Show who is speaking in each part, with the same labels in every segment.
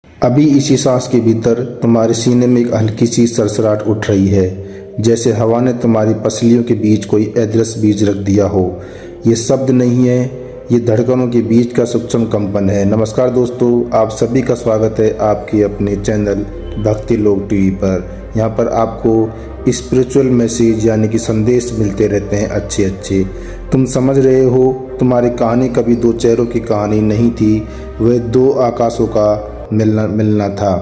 Speaker 1: अभी इसी सांस के भीतर तुम्हारे सीने में एक हल्की सी सरसराहट उठ रही है, जैसे हवा ने तुम्हारी पसलियों के बीच कोई अदृश्य बीज रख दिया हो। ये शब्द नहीं है, ये धड़कनों के बीच का सूक्ष्म कंपन है। नमस्कार दोस्तों, आप सभी का स्वागत है आपके अपने चैनल भक्ति लोग टीवी पर। यहाँ पर आपको स्पिरिचुअल मैसेज यानी कि संदेश मिलते रहते हैं अच्छे। तुम समझ रहे हो, तुम्हारी कहानी कभी दो चेहरों की कहानी नहीं थी, वह दो आकाशों का मिलना था।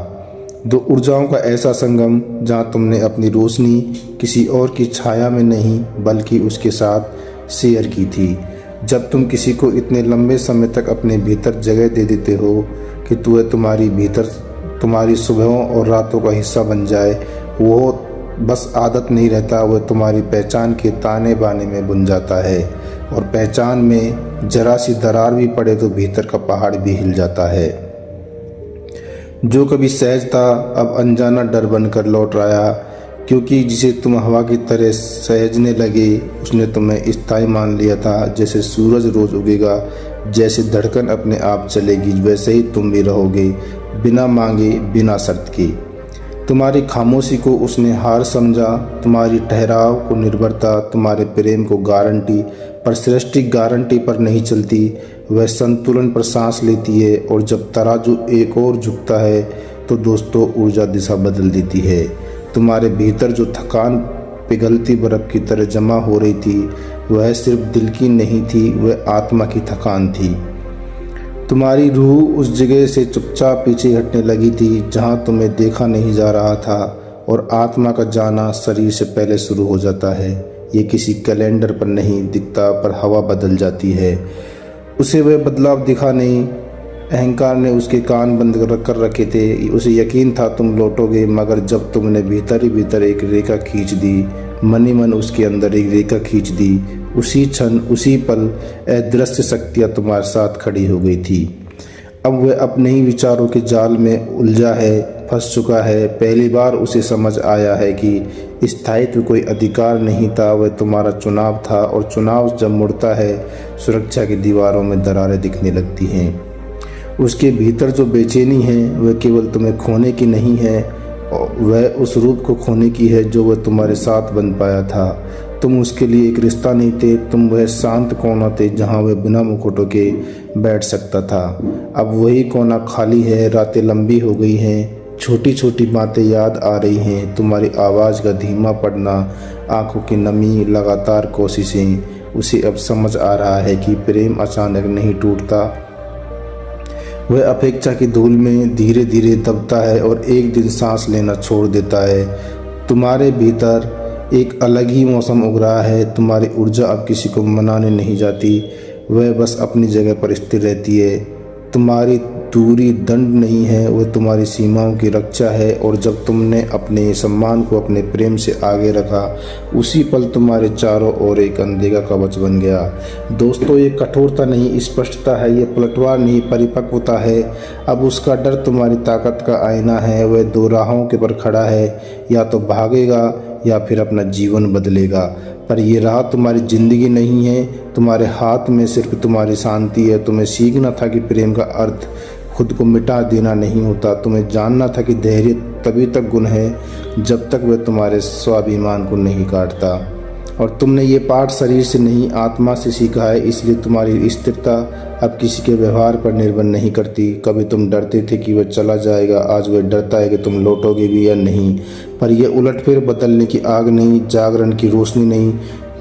Speaker 1: दो ऊर्जाओं का ऐसा संगम जहाँ तुमने अपनी रोशनी किसी और की छाया में नहीं बल्कि उसके साथ शेयर की थी। जब तुम किसी को इतने लंबे समय तक अपने भीतर जगह दे देते हो कि वह तुम्हारी भीतर तुम्हारी सुबहों और रातों का हिस्सा बन जाए, वो बस आदत नहीं रहता, वह तुम्हारी पहचान के ताने बाने में बुन जाता है। और पहचान में जरा सी दरार भी पड़े तो भीतर का पहाड़ भी हिल जाता है। जो कभी सहज था अब अनजाना डर बनकर लौट आया, क्योंकि जिसे तुम हवा की तरह सहजने लगे उसने तुम्हें स्थायी मान लिया था। जैसे सूरज रोज उगेगा, जैसे धड़कन अपने आप चलेगी, वैसे ही तुम भी रहोगे, बिना मांगे बिना शर्त के। तुम्हारी खामोशी को उसने हार समझा, तुम्हारी ठहराव को निर्भरता, तुम्हारे प्रेम को गारंटी। पर सृष्टि गारंटी पर नहीं चलती, वह संतुलन पर सांस लेती है। और जब तराजू एक और झुकता है तो दोस्तों ऊर्जा दिशा बदल देती है। तुम्हारे भीतर जो थकान पिघलती बर्फ की तरह जमा हो रही थी, वह सिर्फ दिल की नहीं थी, वह आत्मा की थकान थी। तुम्हारी रूह उस जगह से चुपचाप पीछे हटने लगी थी जहां तुम्हें देखा नहीं जा रहा था। और आत्मा का जाना शरीर से पहले शुरू हो जाता है। ये किसी कैलेंडर पर नहीं दिखता, पर हवा बदल जाती है। उसे वह बदलाव दिखा नहीं, अहंकार ने उसके कान बंद कर रखे थे। उसे यकीन था तुम लौटोगे, मगर जब तुमने भीतर ही भीतर एक रेखा खींच दी, मन ही मन उसके अंदर एक रेखा खींच दी, उसी क्षण उसी पल अदृश्य शक्तियाँ तुम्हारे साथ खड़ी हो गई थी। अब वह अपने ही विचारों के जाल में उलझा है, फंस चुका है। पहली बार उसे समझ आया है कि स्थायित्व कोई अधिकार नहीं था, वह तुम्हारा चुनाव था। और चुनाव जब मुड़ता है, सुरक्षा की दीवारों में दरारें दिखने लगती हैं। उसके भीतर जो बेचैनी है वह केवल तुम्हें खोने की नहीं है, वह उस रूप को खोने की है जो वह तुम्हारे साथ बन पाया था। तुम उसके लिए एक रिश्ता नहीं थे, तुम वह शांत कोना थे जहाँ वह बिना मुकुटों के बैठ सकता था। अब वही कोना खाली है, रातें लंबी हो गई हैं, छोटी छोटी बातें याद आ रही हैं, तुम्हारी आवाज़ का धीमा पड़ना, आंखों की नमी, लगातार कोशिशें। उसे अब समझ आ रहा है कि प्रेम अचानक नहीं टूटता, वह अपेक्षा की धूल में धीरे धीरे दबता है और एक दिन सांस लेना छोड़ देता है। तुम्हारे भीतर एक अलग ही मौसम उग रहा है। तुम्हारी ऊर्जा अब किसी को मनाने नहीं जाती, वह बस अपनी जगह पर स्थिर रहती है। तुम्हारी दूरी दंड नहीं है, वह तुम्हारी सीमाओं की रक्षा है। और जब तुमने अपने सम्मान को अपने प्रेम से आगे रखा, उसी पल तुम्हारे चारों ओर एक अंधे का कवच बन गया। दोस्तों, ये कठोरता नहीं, स्पष्टता है, ये पलटवार नहीं, परिपक्वता है। अब उसका डर तुम्हारी ताकत का आईना है। वह दो राहों के पर खड़ा है, या तो भागेगा या फिर अपना जीवन बदलेगा। पर ये राह तुम्हारी जिंदगी नहीं है, तुम्हारे हाथ में सिर्फ तुम्हारी शांति है। तुम्हें सीखना था कि प्रेम का अर्थ खुद को मिटा देना नहीं होता। तुम्हें जानना था कि धैर्य तभी तक गुण है जब तक वह तुम्हारे स्वाभिमान को नहीं काटता। और तुमने ये पाठ शरीर से नहीं, आत्मा से सीखा है। इसलिए तुम्हारी स्थिरता अब किसी के व्यवहार पर निर्भर नहीं करती। कभी तुम डरते थे कि वह चला जाएगा, आज वह डरता है कि तुम लौटोगे भी या नहीं। पर यह उलटफेर बदलने की आग नहीं, जागरण की रोशनी नहीं।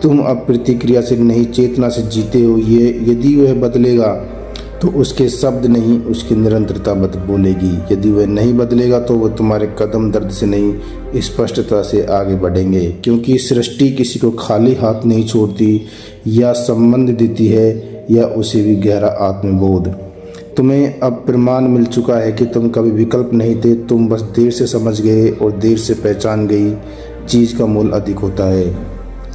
Speaker 1: तुम अब प्रतिक्रिया से नहीं, चेतना से जीते हो। ये यदि वह बदलेगा तो उसके शब्द नहीं, उसकी निरंतरता बोलेगी। यदि वह नहीं बदलेगा तो वह तुम्हारे कदम दर्द से नहीं, स्पष्टता से आगे बढ़ेंगे। क्योंकि सृष्टि किसी को खाली हाथ नहीं छोड़ती, या संबंध देती है या उसे भी गहरा आत्मबोध। तुम्हें अब प्रमाण मिल चुका है कि तुम कभी विकल्प नहीं थे, तुम बस देर से समझ गए और देर से पहचान गई चीज़ का मूल अधिक होता है।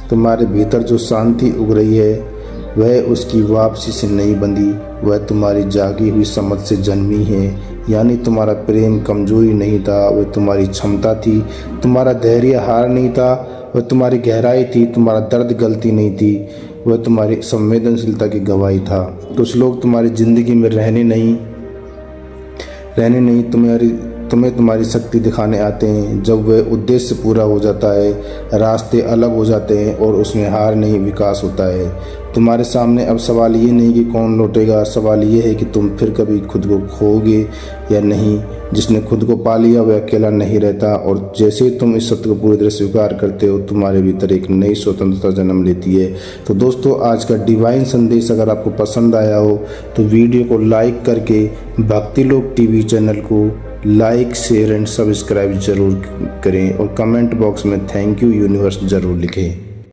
Speaker 1: तुम्हारे भीतर जो शांति उग रही है वह उसकी वापसी से नहीं बंधी, वह तुम्हारी जागी हुई समझ से जन्मी है। यानी तुम्हारा प्रेम कमजोरी नहीं था, वह तुम्हारी क्षमता थी। तुम्हारा धैर्य हार नहीं था, वह तुम्हारी गहराई थी। तुम्हारा दर्द गलती नहीं थी, वह तुम्हारी संवेदनशीलता की गवाही था। कुछ लोग तुम्हारी ज़िंदगी में रहने नहीं, रहने नहीं तुम्हें तुम्हारी शक्ति दिखाने आते हैं। जब वह उद्देश्य पूरा हो जाता है, रास्ते अलग हो जाते हैं और उसमें हार नहीं विकास होता है। तुम्हारे सामने अब सवाल ये नहीं कि कौन लौटेगा, सवाल ये है कि तुम फिर कभी खुद को खोओगे या नहीं। जिसने खुद को पा लिया वह अकेला नहीं रहता, और जैसे ही तुम इस सत्य को पूरी तरह स्वीकार करते हो, तुम्हारे भीतर एक नई स्वतंत्रता जन्म लेती है। तो दोस्तों, आज का डिवाइन संदेश अगर आपको पसंद आया हो तो वीडियो को लाइक करके भक्ति लोक टीवी चैनल को लाइक, शेयर एंड सब्सक्राइब जरूर करें, और कमेंट बॉक्स में थैंक यू यूनिवर्स जरूर लिखें।